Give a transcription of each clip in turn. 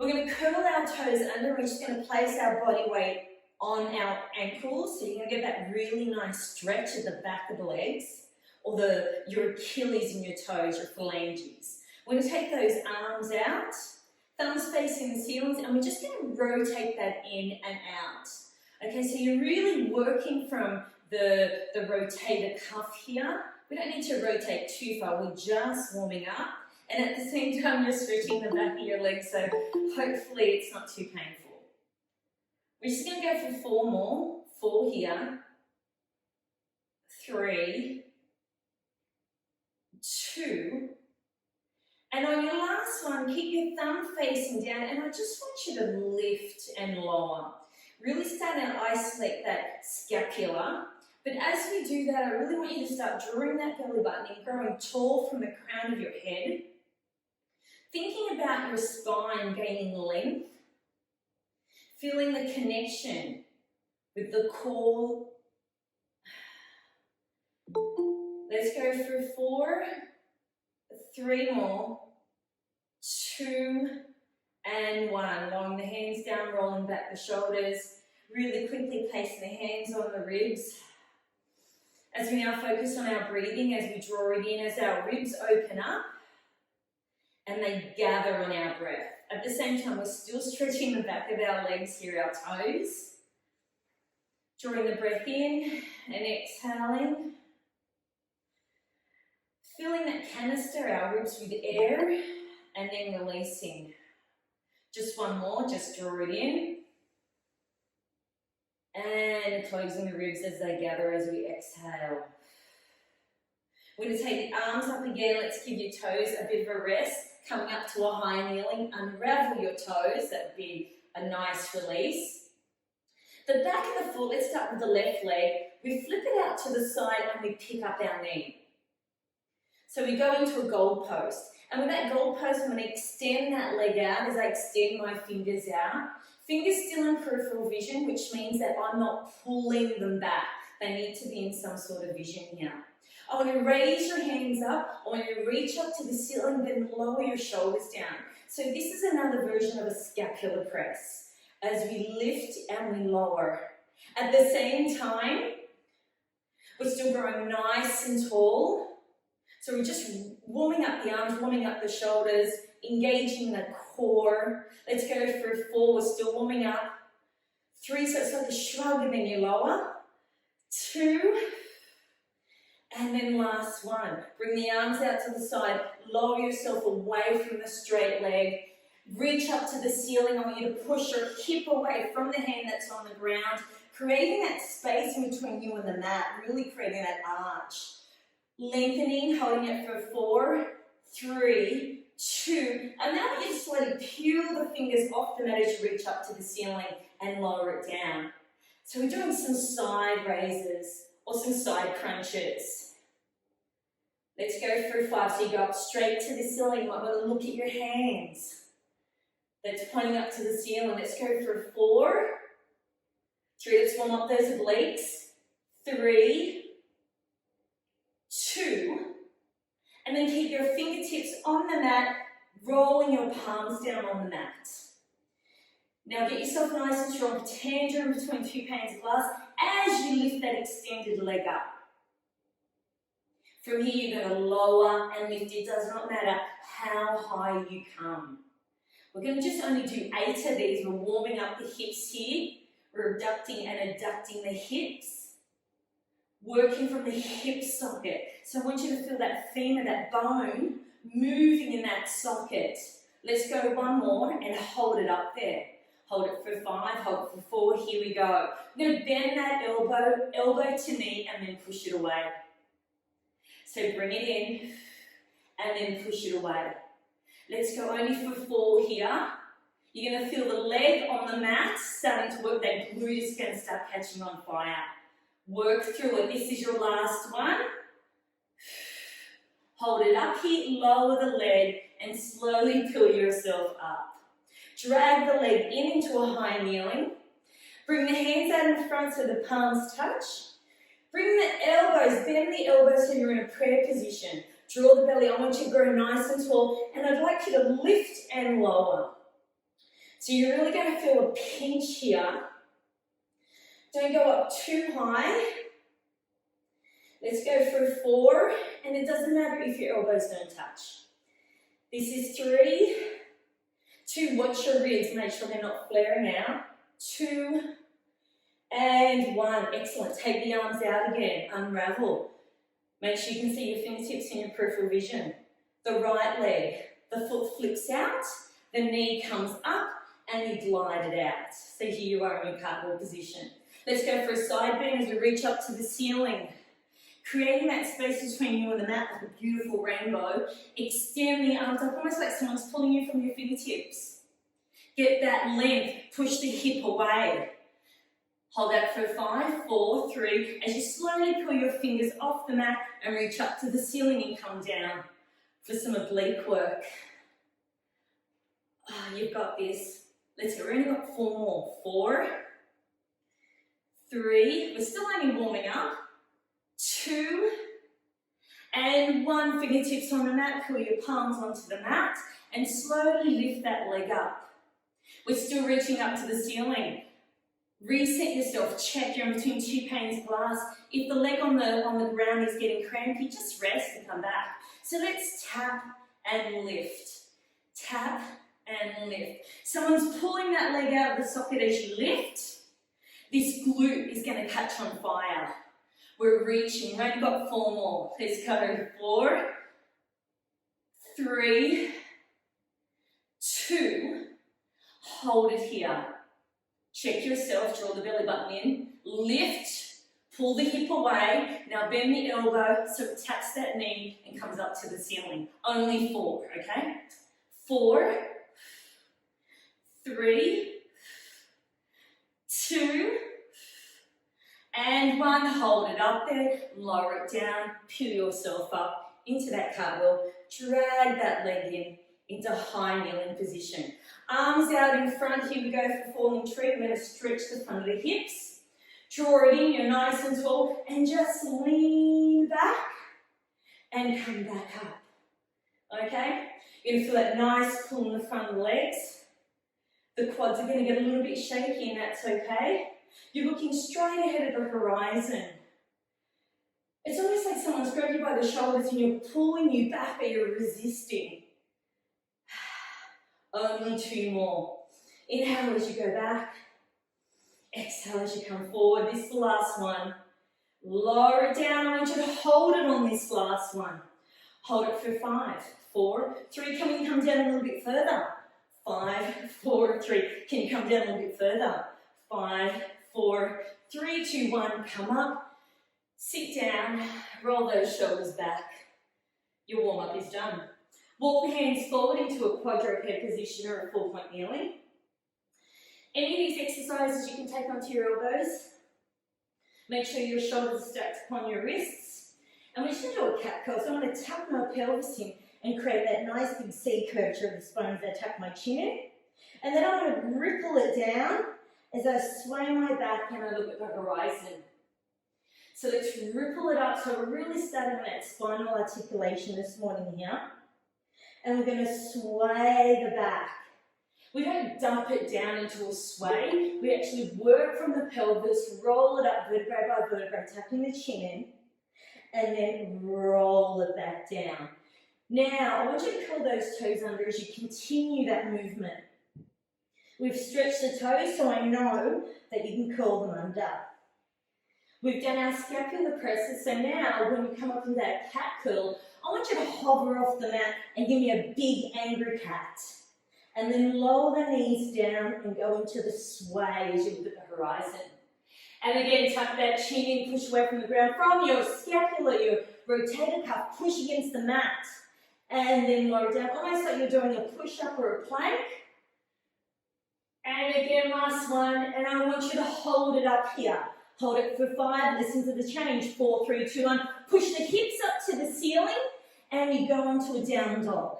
We're going to curl our toes under. We're just going to place our body weight on our ankles. So you're going to get that really nice stretch at the back of the legs, or your Achilles and your toes, your phalanges. We're going to take those arms out, thumbs facing the ceilings, and we're just going to rotate that in and out. Okay, so you're really working from the rotator cuff here. We don't need to rotate too far, we're just warming up. And at the same time, you're stretching the back of your legs, so hopefully it's not too painful. We're just going to go for 4 more. 4 here. 3. 2. And on your last one, keep your thumb facing down, and I just want you to lift and lower. Really start to isolate that scapula. But as we do that, I really want you to start drawing that belly button and growing tall from the crown of your head. Thinking about your spine gaining length. Feeling the connection with the core. Let's go for 4. 3 more. 2 and 1. Lowering the hands down, rolling back the shoulders. Really quickly placing the hands on the ribs. As we now focus on our breathing, as we draw it in, as our ribs open up and they gather on our breath. At the same time, we're still stretching the back of our legs here, our toes. Drawing the breath in and exhaling. Filling that canister, our ribs, with air, and then releasing. Just 1 more, just draw it in. And closing the ribs as they gather as we exhale. We're going to take the arms up again. Let's give your toes a bit of a rest. Coming up to a high kneeling, unravel your toes. That would be a nice release. The back of the foot, let's start with the left leg. We flip it out to the side and we pick up our knee. So we go into a goal post. And with that goal post, I'm going to extend that leg out as I extend my fingers out. Fingers still in peripheral vision, which means that I'm not pulling them back. They need to be in some sort of vision here. I want to raise your hands up. I want you to reach up to the ceiling, then lower your shoulders down. So this is another version of a scapular press. As we lift and we lower. At the same time, we're still growing nice and tall. So we're just warming up the arms, warming up the shoulders, engaging the core. Let's go for 4, we're still warming up. 3, so it's like a shrug and then you lower. 2, and then last 1. Bring the arms out to the side, lower yourself away from the straight leg. Reach up to the ceiling. I want you to push your hip away from the hand that's on the ground, creating that space in between you and the mat, really creating that arch. Lengthening, holding it for 4, 3, 2, and now you just let it peel the fingers off the mat as you reach up to the ceiling and lower it down. So we're doing some side raises or some side crunches. Let's go for 5, so you go up straight to the ceiling. You might want to look at your hands. That's pointing up to the ceiling. Let's go for 4, 3, let's warm up those obliques. 3, 2, and then keep your fingertips on the mat, rolling your palms down on the mat. Now get yourself nice and strong, pretend you're in between 2 panes of glass as you lift that extended leg up. From here you're going to lower and lift. It does not matter how high you come. We're going to just only do 8 of these. We're warming up the hips here. We're abducting and adducting the hips. Working from the hip socket. So I want you to feel that femur, that bone, moving in that socket. Let's go 1 more and hold it up there. Hold it for 5, hold it for 4, here we go. I'm going to bend that elbow to knee and then push it away. So bring it in and then push it away. Let's go only for 4 here. You're going to feel the leg on the mat starting to work. That glute is going to start catching on fire. Work through it. This is your last one. Hold it up here, lower the leg, and slowly pull yourself up. Drag the leg into a high kneeling. Bring the hands out in front so the palms touch. Bring the elbows, bend the elbows so you're in a prayer position. Draw the belly. I want you to grow nice and tall, and I'd like you to lift and lower. So you're really going to feel a pinch here. Don't go up too high. Let's go for 4, and it doesn't matter if your elbows don't touch. This is 3, 2, watch your ribs, make sure they're not flaring out. 2, and 1, excellent. Take the arms out again, unravel. Make sure you can see your fingertips in your peripheral vision. The right leg, the foot flips out, the knee comes up, and you glide it out. So here you are in your cartwheel position. Let's go for a side bend as we reach up to the ceiling. Creating that space between you and the mat like a beautiful rainbow. Extend the arms up, almost like someone's pulling you from your fingertips. Get that length, push the hip away. Hold that for 5, 4, 3. As you slowly pull your fingers off the mat and reach up to the ceiling and come down for some oblique work. Oh, you've got this. Let's go. We've only got 4 more. 4, 3. We're still only warming up. 2, and 1. Fingertips on the mat. Pull your palms onto the mat and slowly lift that leg up. We're still reaching up to the ceiling. Reset yourself. Check you're in between 2 panes of glass. If the leg on the ground is getting crampy, just rest and come back. So let's tap and lift. Tap and lift. Someone's pulling that leg out of the socket as you lift. This glute is going to catch on fire. We're reaching. We've only got 4 more. Let's go. 4, 3, 2. Hold it here. Check yourself. Draw the belly button in. Lift. Pull the hip away. Now bend the elbow so it taps that knee and comes up to the ceiling. Only 4, okay? 4, 3, 2, and 1. Hold it up there. Lower it down. Peel yourself up into that cartwheel. Drag that leg in into high kneeling position. Arms out in front. Here we go for falling tree. We're going to stretch the front of the hips. Draw it in. You're nice and tall. And just lean back and come back up. Okay? You're going to feel that nice pull in the front of the legs. The quads are going to get a little bit shaky, and that's okay. You're looking straight ahead of the horizon. It's almost like someone's grabbed you by the shoulders and you're pulling you back, but you're resisting. Only 2 more. Inhale as you go back. Exhale as you come forward. This is the last one. Lower it down. I want you to hold it on this last one. Hold it for 5, 4, 3. Come down a little bit further. 5, 4, 3. Can you come down a little bit further? 5, 4, 3, 2, 1. Come up. Sit down. Roll those shoulders back. Your warm-up is done. Walk the hands forward into a quadruped position or a 4-point kneeling. Any of these exercises you can take onto your elbows. Make sure your shoulders are stacked upon your wrists. And we're just going to do a cat curl. So I'm going to tuck my pelvis in and create that nice big C curvature of the spine as I tuck my chin in. And then I'm going to ripple it down as I sway my back and I look at the horizon. So let's ripple it up. So we're really starting that spinal articulation this morning here. And we're going to sway the back. We don't dump it down into a sway. We actually work from the pelvis, roll it up vertebrae by vertebrae, tucking the chin in, and then roll it back down. Now, I want you to curl those toes under as you continue that movement. We've stretched the toes, so I know that you can curl them under. We've done our scapular presses, so now when we come up into that cat curl, I want you to hover off the mat and give me a big angry cat. And then lower the knees down and go into the sway as you look at the horizon. And again, tuck that chin in, push away from the ground. From your scapula, your rotator cuff, push against the mat. And then lower down, almost like you're doing a push-up or a plank. And again, last one, and I want you to hold it up here. Hold it for 5, listen to the change. 4, 3, 2, 1. Push the hips up to the ceiling, and you go onto a down dog.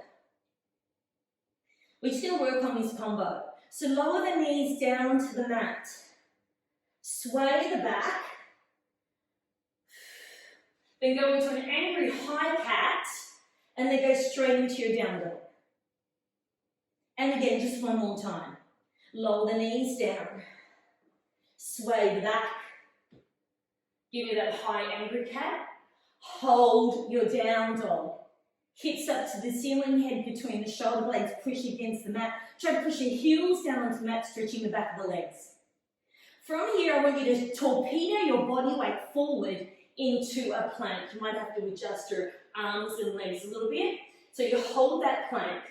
We're just going to work on this combo. So lower the knees down to the mat. Sway the back. Then go into an angry high cat, and then go straight into your down dog. And again, just one more time. Lower the knees down. Sway back. Give me that high angry cat. Hold your down dog. Hips up to the ceiling, head between the shoulder blades, push against the mat. Try to push your heels down onto the mat, stretching the back of the legs. From here, I want you to torpedo your body weight forward into a plank. You might have to adjust your arms and legs a little bit. So you hold that plank,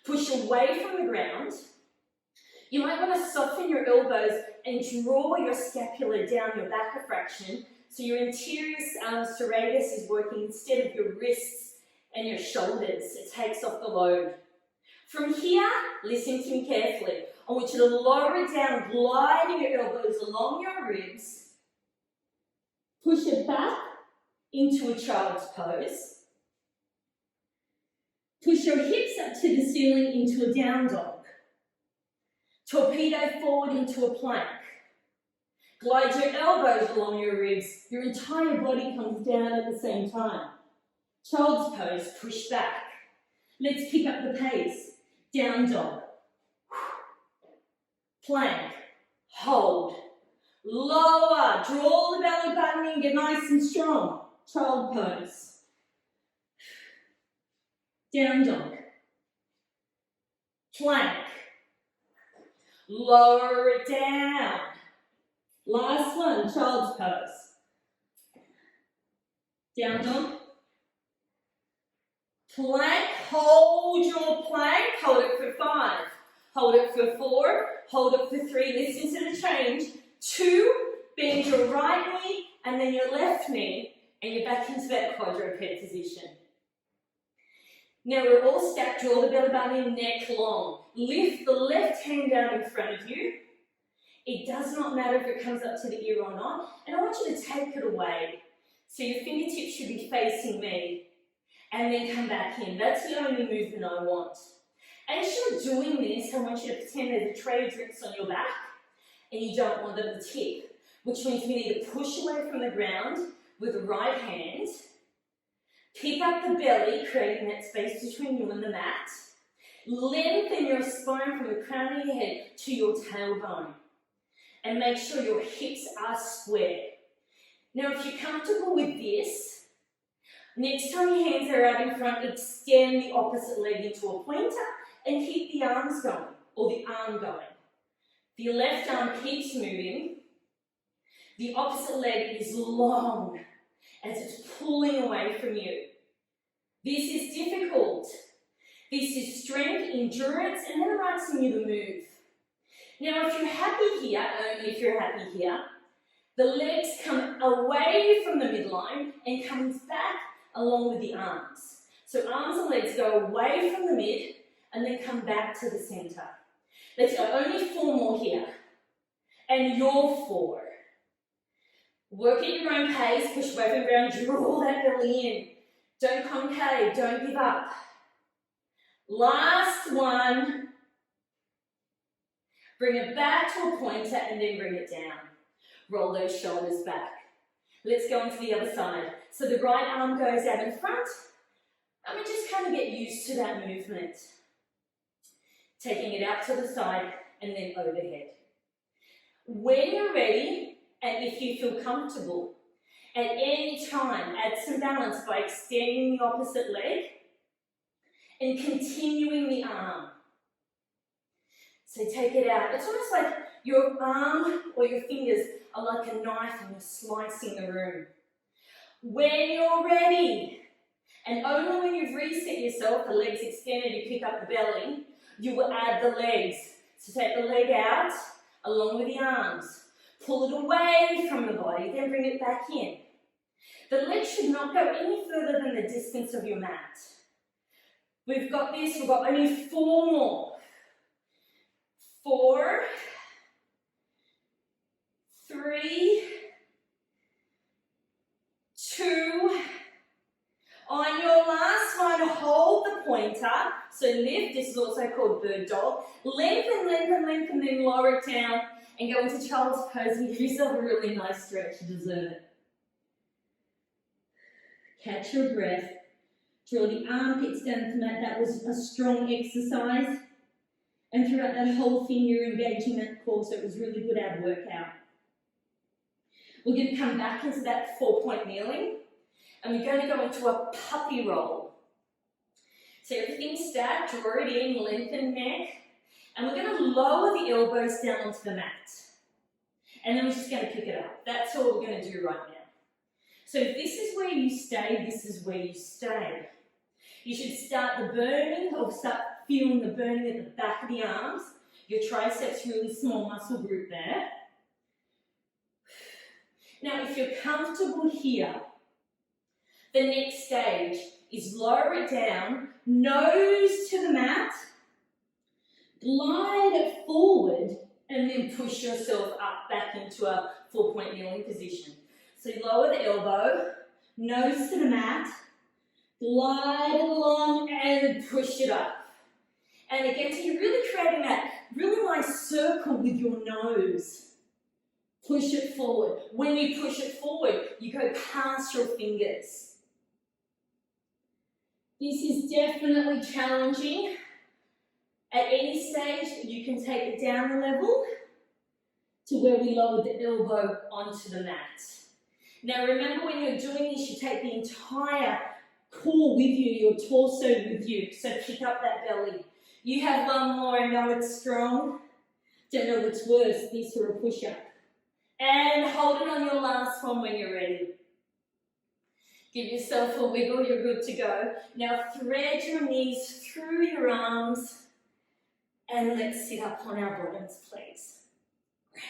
push away from the ground. You might want to soften your elbows and draw your scapula down your back a fraction, so your anterior serratus is working instead of your wrists and your shoulders. It takes off the load. From here, listen to me carefully. I want you to lower it down, gliding your elbows along your ribs. Push it back into a child's pose. Push your hips up to the ceiling into a down dog. Torpedo forward into a plank. Glide your elbows along your ribs. Your entire body comes down at the same time. Child's pose, push back. Let's pick up the pace. Down dog. Plank. Hold. Lower. Draw the belly button in. Get nice and strong. Child pose. Down dog. Plank. Lower it down. Last one, child's pose. Down dog. Plank, hold your plank, hold it for 5. Hold it for 4, hold it for 3. Listen to the change. 2, bend your right knee and then your left knee, and you're back into that quadruped position. Now we're all stacked, draw the belly button in, neck long. Lift the left hand down in front of you. It does not matter if it comes up to the ear or not. And I want you to take it away. So your fingertips should be facing me. And then come back in. That's the only movement I want. As you're doing this, I want you to pretend there's a tray of drinks on your back and you don't want them to tip, which means we need to push away from the ground with the right hand. Pick up the belly, creating that space between you and the mat. Lengthen your spine from the crown of your head to your tailbone. And make sure your hips are square. Now, if you're comfortable with this, next time your hands are out in front, extend the opposite leg into a pointer and keep the arms going, or the arm going. The left arm keeps moving. The opposite leg is long as it's pulling away from you. This is difficult. This is strength, endurance, and then I'm asking you to move. Now, if you're happy here, only if you're happy here, the legs come away from the midline and comes back along with the arms. So arms and legs go away from the mid and then come back to the center. Let's go, only 4 more here. And you're 4. Work at your own pace, push away from the ground, draw that belly in. Don't concave, don't give up. Last one. Bring it back to a pointer and then bring it down. Roll those shoulders back. Let's go on to the other side. So the right arm goes out in front. And we just kind of get used to that movement. Taking it out to the side and then overhead. When you're ready, and if you feel comfortable, at any time, add some balance by extending the opposite leg and continuing the arm. So take it out. It's almost like your arm or your fingers are like a knife and you're slicing the room. When you're ready, and only when you've reset yourself, the legs extended, you pick up the belly, you will add the legs. So take the leg out along with the arms. Pull it away from the body, then bring it back in. The legs should not go any further than the distance of your mat. We've got this, we've got only 4 more. 4, 3, 2. On your last one, hold the pointer. So lift, this is also called bird dog. Lengthen, lengthen, lengthen, then lower it down and go into child's pose and give yourself a really nice stretch. You deserve it. Catch your breath. Draw the armpits down to the mat. That was a strong exercise. And throughout that whole thing, you're engaging that core, so it was really good ab workout. We're going to come back into that 4-point kneeling, and we're going to go into a puppy roll. So everything's stacked, draw it in, lengthen neck, and we're going to lower the elbows down onto the mat. And then we're just going to pick it up. That's all we're going to do right now. So if this is where you stay, this is where you stay. You should start the burning, or start feeling the burning at the back of the arms. Your triceps, really small muscle group there. Now, if you're comfortable here, the next stage is lower it down, nose to the mat, glide it forward, and then push yourself up back into a 4-point kneeling position. So you lower the elbow, nose to the mat, glide it along, and push it up. And again, so you're really creating that really nice circle with your nose. Push it forward. When you push it forward, you go past your fingers. This is definitely challenging. At any stage, you can take it down a level to where we lower the elbow onto the mat. Now remember, when you're doing this, you take the entire core with you, your torso with you. So pick up that belly. You have one more. I know it's strong. Don't know what's worse, this or a push-up. And hold it on your last one when you're ready. Give yourself a wiggle, you're good to go. Now thread your knees through your arms, and let's sit up on our bottoms, please. Great.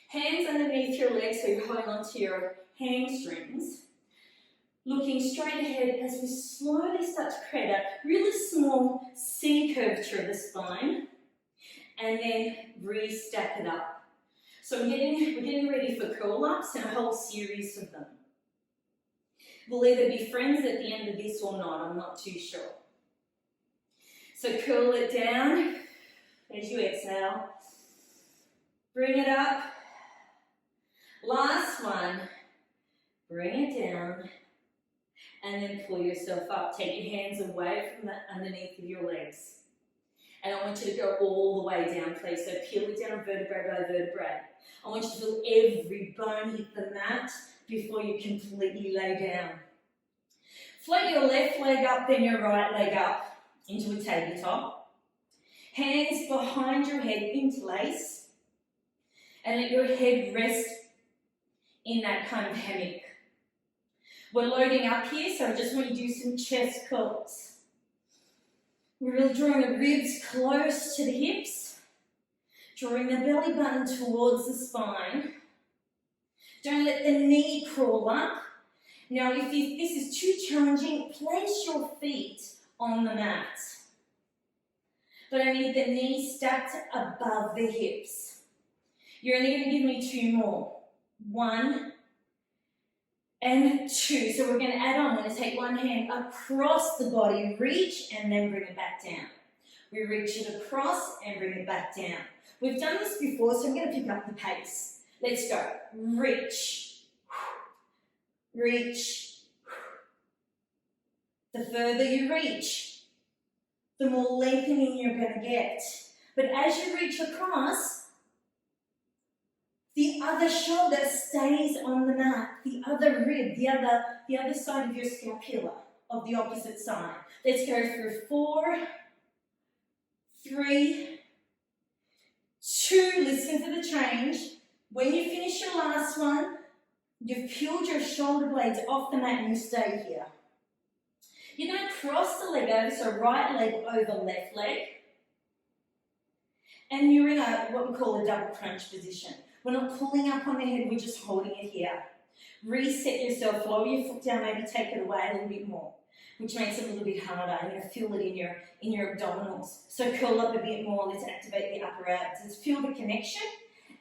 Hands underneath your legs, so you're holding onto your hamstrings. Looking straight ahead as we slowly start to create a really small C curvature of the spine, and then re-stack it up. So we're getting ready for curl-ups and a whole series of them. We'll either be friends at the end of this or not, I'm not too sure. So curl it down as you exhale. Bring it up. Last one. Bring it down. And then pull yourself up. Take your hands away from the underneath of your legs. And I want you to go all the way down, please. So peel it down vertebrae by vertebrae. I want you to feel every bone hit the mat before you completely lay down. Float your left leg up, then your right leg up into a tabletop. Hands behind your head, interlace. And let your head rest in that kind of hammock. We're loading up here, so I just want you to do some chest curls. We're really drawing the ribs close to the hips, drawing the belly button towards the spine. Don't let the knee crawl up. Now, if this is too challenging, place your feet on the mat. But I need the knees stacked above the hips. You're only going to give me 2 more. 1 and 2. So we're going to add on. We're going to take one hand across the body, reach, and then bring it back down. We reach it across and bring it back down. We've done this before, so I'm going to pick up the pace. Let's go. Reach. Reach. The further you reach, the more lengthening you're going to get. But as you reach across, the other shoulder stays on the mat, the other rib, the other side of your scapula, of the opposite side. Let's go through 4, 3, 2, listen to the change. When you finish your last one, you've peeled your shoulder blades off the mat and you stay here. You don't cross the leg over, so right leg over left leg. And you're in what we call a double crunch position. We're not pulling up on the head, we're just holding it here. Reset yourself, lower your foot down, maybe take it away a little bit more, which makes it a little bit harder. You're going to feel it in your abdominals. So curl up a bit more, let's activate the upper abs. Let's feel the connection.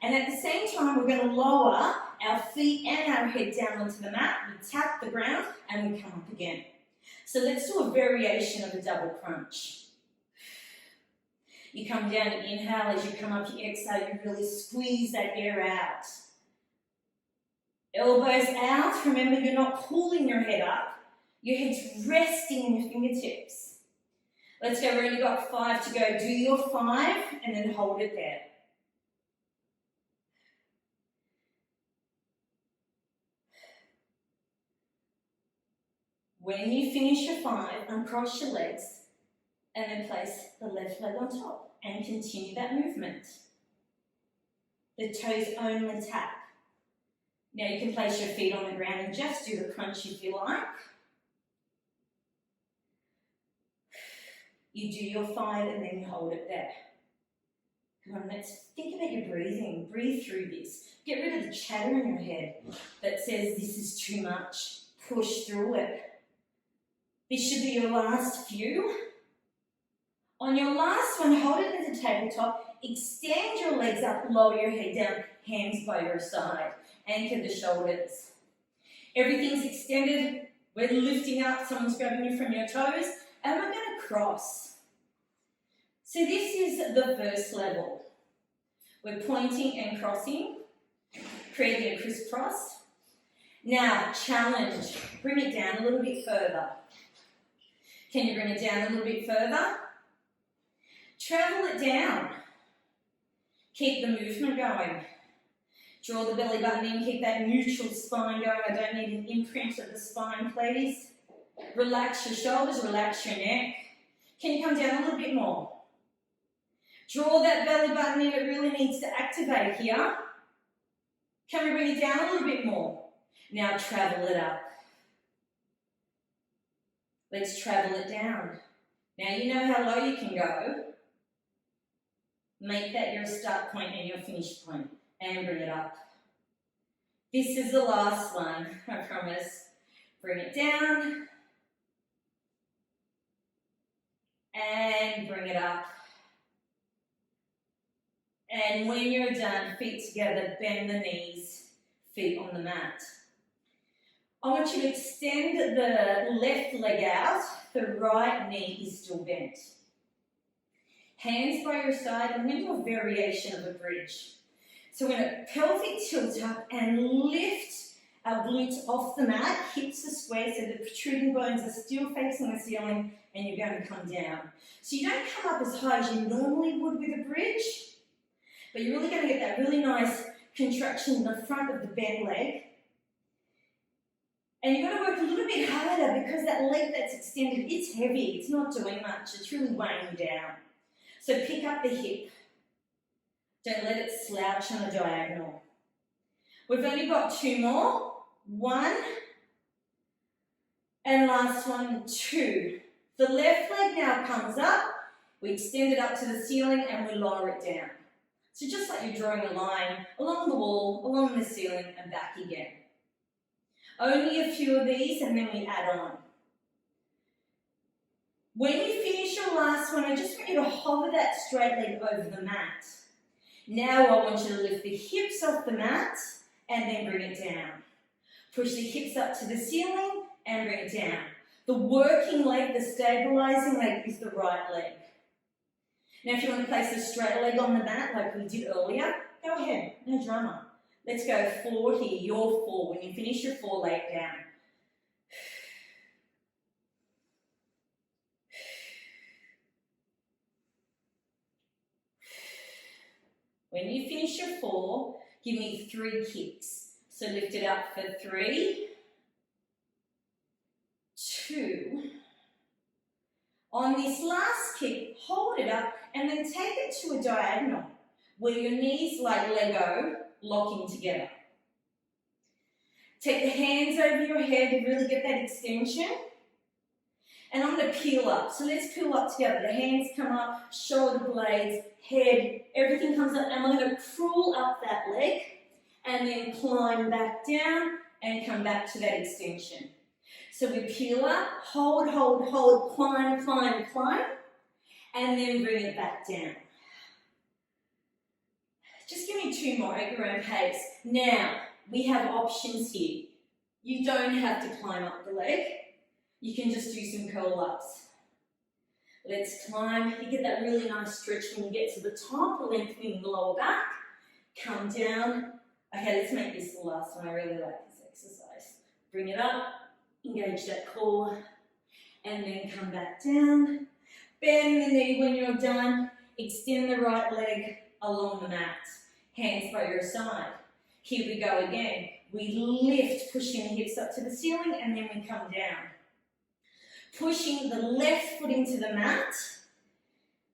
And at the same time, we're going to lower our feet and our head down onto the mat. We tap the ground and we come up again. So let's do a variation of a double crunch. You come down and inhale. As you come up, you exhale, you really squeeze that air out. Elbows out. Remember, you're not pulling your head up. Your head's resting in your fingertips. Let's go, we've only got 5 to go. Do your 5 and then hold it there. When you finish your 5, uncross your legs and then place the left leg on top and continue that movement. The toes only tap. Now you can place your feet on the ground and just do the crunch if you like. You do your 5 and then you hold it there. Come on, let's think about your breathing. Breathe through this. Get rid of the chatter in your head that says this is too much. Push through it. This should be your last few. On your last one, hold it at the tabletop. Extend your legs up, lower your head down, hands by your side. Anchor the shoulders. Everything's extended. We're lifting up. Someone's grabbing you from your toes. And we're going to cross. So this is the first level. We're pointing and crossing, creating a crisscross. Now, challenge. Bring it down a little bit further. Can you bring it down a little bit further? Travel it down. Keep the movement going. Draw the belly button in, keep that neutral spine going. I don't need an imprint of the spine, please. Relax your shoulders, relax your neck. Can you come down a little bit more? Draw that belly button in, it really needs to activate here. Can we bring it down a little bit more? Now travel it up. Let's travel it down. Now you know how low you can go. Make that your start point and your finish point. And bring it up. This is the last one, I promise. Bring it down. And bring it up. And when you're done, feet together, bend the knees, feet on the mat. I want you to extend the left leg out, the right knee is still bent. Hands by your side, and then do a variation of a bridge. So we're going to pelvic tilt up and lift our glutes off the mat, hips are square so the protruding bones are still facing the ceiling and you're going to come down. So you don't come up as high as you normally would with a bridge, but you're really going to get that really nice contraction in the front of the bent leg. And you've got to work a little bit harder because that leg that's extended, it's heavy, it's not doing much, it's really weighing you down. So pick up the hip. Don't let it slouch on a diagonal. We've only got 2 more. 1, and last one, 2. The left leg now comes up, we extend it up to the ceiling and we lower it down. So just like you're drawing a line along the wall, along the ceiling and back again. Only a few of these and then we add on. When you finish your last one, I just want you to hover that straight leg over the mat. Now I want you to lift the hips off the mat and then bring it down. Push the hips up to the ceiling and bring it down. The working leg, the stabilizing leg, is the right leg. Now if you want to place the straight leg on the mat like we did earlier, go ahead, no drama. Let's go 4 here, your 4. When you finish your 4, lay it down. When you finish your 4, give me 3 kicks. So lift it up for 3, 2. On this last kick, hold it up and then take it to a diagonal where your knees, like Lego, locking together. Take the hands over your head, really get that extension. And I'm going to peel up. So let's peel up together. The hands come up, shoulder blades, head, everything comes up. And I'm going to crawl up that leg and then climb back down and come back to that extension. So we peel up, hold, hold, hold, climb, climb, climb, and then bring it back down. Just give me 2 more at your own pace. Now, we have options here. You don't have to climb up the leg. You can just do some curl-ups. Let's climb. You get that really nice stretch when you get to the top, lengthening the lower back. Come down. Okay, let's make this the last one. I really like this exercise. Bring it up, engage that core, and then come back down. Bend the knee when you're done. Extend the right leg along the mat. Hands by your side. Here we go again. We lift, pushing the hips up to the ceiling, and then we come down. Pushing the left foot into the mat,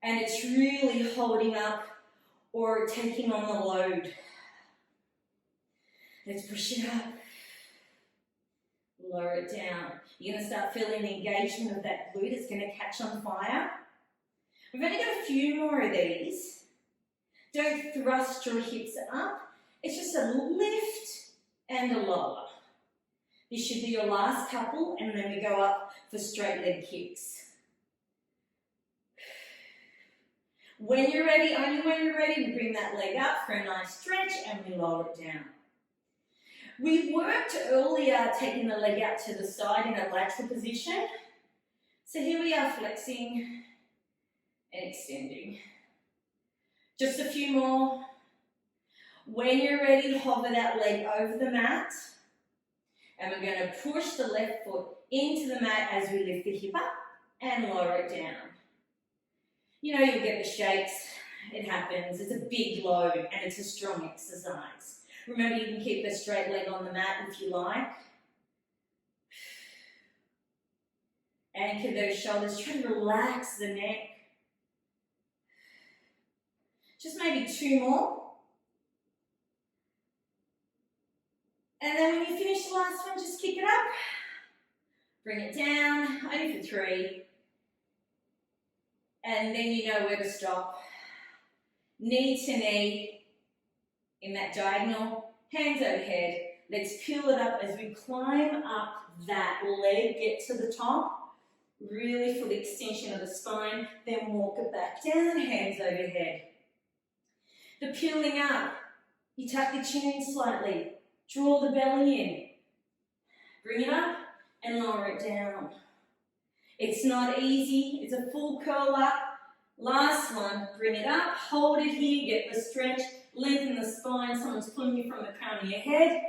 and it's really holding up or taking on the load. Let's push it up. Lower it down. You're going to start feeling the engagement of that glute. It's going to catch on fire. We've only got a few more of these. Don't thrust your hips up. It's just a lift and a lower. This should be your last couple, and then we go up for straight leg kicks. When you're ready, only when you're ready, we bring that leg up for a nice stretch and we lower it down. We worked earlier taking the leg out to the side in a lateral position. So here we are flexing and extending. Just a few more. When you're ready, hover that leg over the mat. And we're going to push the left foot into the mat as we lift the hip up and lower it down. You know, you'll get the shakes. It happens. It's a big load and it's a strong exercise. Remember, you can keep the straight leg on the mat if you like. Anchor those shoulders. Try to relax the neck. Just maybe 2 more. And then when you finish the last one, just kick it up. Bring it down, only for 3. And then you know where to stop. Knee to knee in that diagonal, hands overhead. Let's peel it up as we climb up that leg, get to the top. Really feel the extension of the spine, then walk it back down, hands overhead. The peeling up, you tuck the chin in slightly. Draw the belly in. Bring it up and lower it down. It's not easy. It's a full curl up. Last one. Bring it up. Hold it here. Get the stretch. Lengthen the spine. Someone's pulling you from the crown of your head.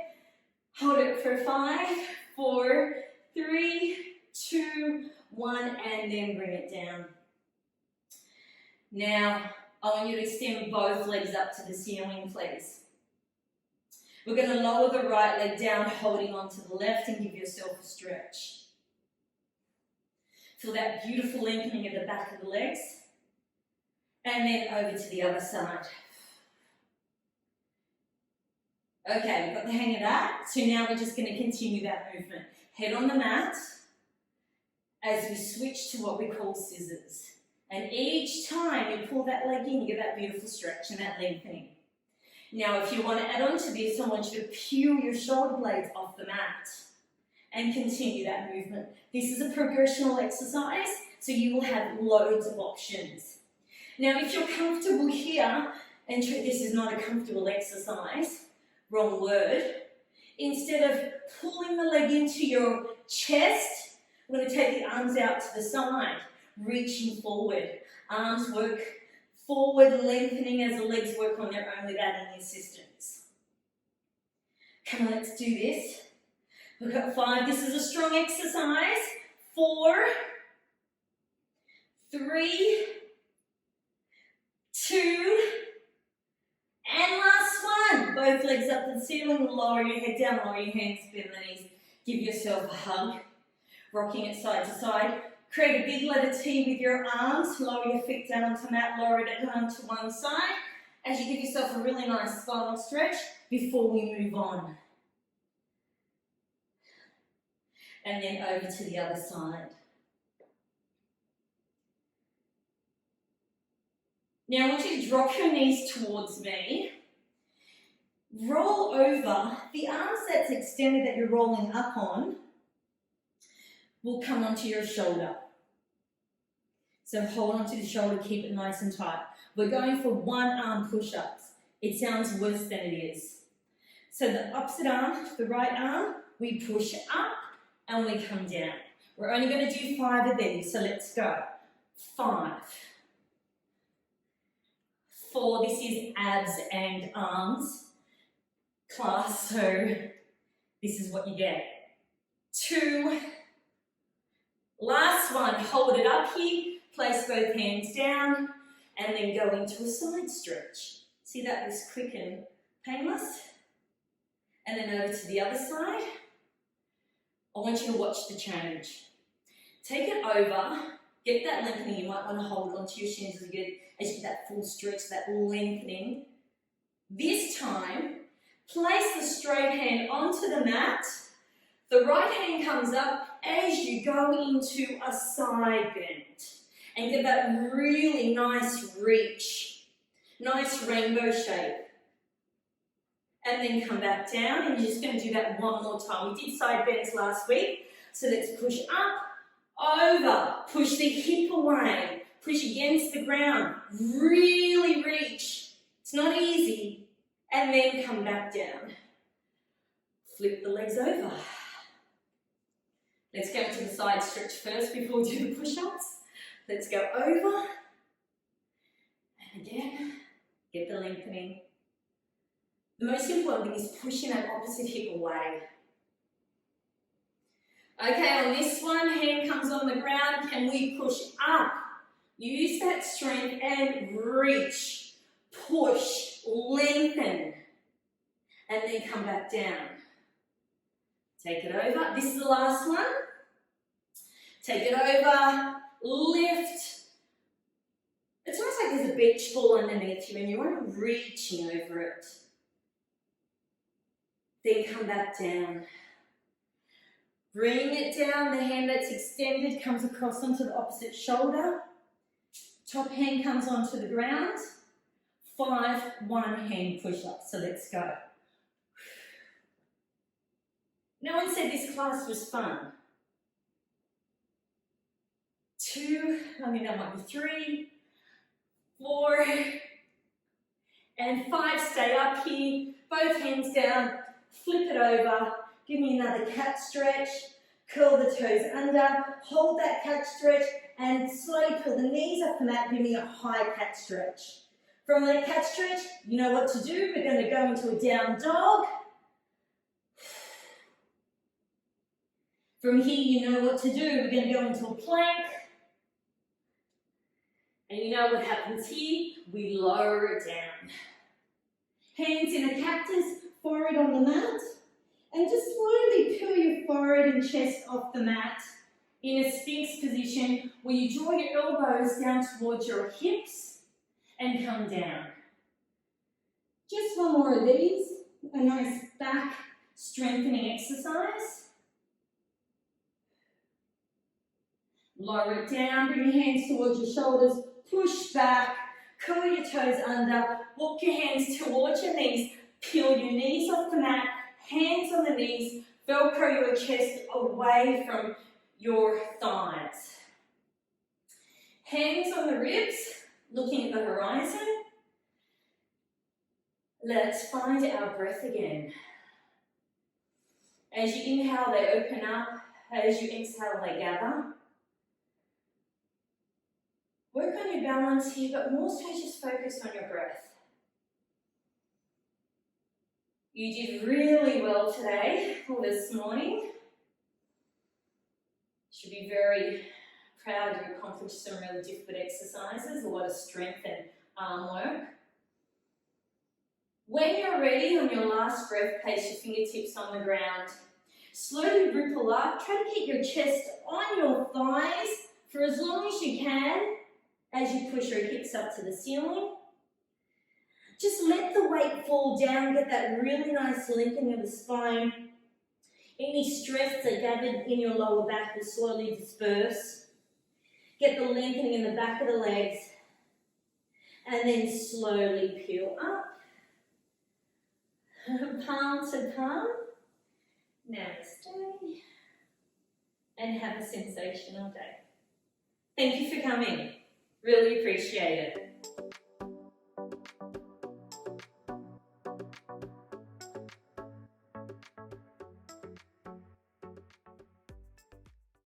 Hold it for 5, 4, 3, 2, 1, and then bring it down. Now, I want you to extend both legs up to the ceiling, please. We're going to lower the right leg down, holding onto the left, and give yourself a stretch. Feel that beautiful lengthening of the back of the legs. And then over to the other side. Okay, we've got the hang of that. So now we're just going to continue that movement. Head on the mat as we switch to what we call scissors. And each time you pull that leg in, you get that beautiful stretch and that lengthening. Now, if you want to add on to this, I want you to peel your shoulder blades off the mat and continue that movement. This is a progressional exercise, so you will have loads of options. Now, if you're comfortable here, and this is not a comfortable exercise, wrong word, instead of pulling the leg into your chest, we're going to take the arms out to the side, reaching forward. Arms work forward, lengthening as the legs work on their own without any assistance. Come on, let's do this. We've got 5. This is a strong exercise. 4, 3, 2, and last one. Both legs up to the ceiling. Lower your head down, lower your hands, bend the knees. Give yourself a hug. Rocking it side to side. Create a big letter T with your arms. Lower your feet down onto the mat. Lower it down to one side as you give yourself a really nice spinal stretch before we move on. And then over to the other side. Now I want you to drop your knees towards me. Roll over. The arms that's extended that you're rolling up on will come onto your shoulder. So hold onto the shoulder, keep it nice and tight. We're going for one arm push-ups. It sounds worse than it is. So the opposite arm, the right arm, we push up and we come down. We're only going to do 5 of these, so let's go. 5. 4, this is abs and arms class, so this is what you get. 2, last one, hold it up here, Place both hands down and then go into a side stretch. See, that was quick and painless. And then over to the other side. I want you to watch the change. Take it over, get that lengthening. You might want to hold onto your shins as you get that full stretch, that lengthening. This time, place the straight hand onto the mat. The right hand comes up as you go into a side bend. And get that really nice reach, nice rainbow shape. And then come back down, and you're just going to do that one more time. We did side bends last week, so let's push up, over, push the hip away, push against the ground, really reach. It's not easy. And then come back down. Flip the legs over. Let's go into the side stretch first before we do the push-ups. Let's go over. And again, get the lengthening. The most important thing is pushing that opposite hip away. Okay, on this one, hand comes on the ground. Can we push up? Use that strength and reach. Push, lengthen. And then come back down. Take it over. This is the last one. Take it over. Lift. It's almost like there's a beach ball underneath you and you're reaching over it. Then come back down. Bring it down. The hand that's extended comes across onto the opposite shoulder. Top hand comes onto the ground. 5 one-hand push-ups. So let's go. No one said this class was fun. 2, I mean that might be 3, 4, and 5. Stay up here. Both hands down. Flip it over. Give me another cat stretch. Curl the toes under. Hold that cat stretch and slowly pull the knees up the mat. Give me a high cat stretch. From that cat stretch, you know what to do. We're going to go into a down dog. From here, you know what to do. We're going to go into a plank. And you know what happens here? We lower it down. Hands in a cactus, forehead on the mat. And just slowly peel your forehead and chest off the mat in a sphinx position where you draw your elbows down towards your hips and come down. Just one more of these. A nice back strengthening exercise. Lower it down, bring your hands towards your shoulders, push back, curl your toes under, walk your hands towards your knees, peel your knees off the mat, hands on the knees, velcro your chest away from your thighs. Hands on the ribs, looking at the horizon. Let's find our breath again. As you inhale, they open up. As you exhale, they gather. Work on your balance here, but more so just focus on your breath. You did really well today, or this morning. Should be very proud you accomplished some really difficult exercises, a lot of strength and arm work. When you're ready, on your last breath, place your fingertips on the ground. Slowly ripple up. Try to keep your chest on your thighs for as long as you can as you push your hips up to the ceiling. Just let the weight fall down, get that really nice lengthening of the spine. Any stress that gathered in your lower back will slowly disperse. Get the lengthening in the back of the legs. And then slowly peel up. Palm to palm. Namaste. And have a sensational day. Thank you for coming. Really appreciate it.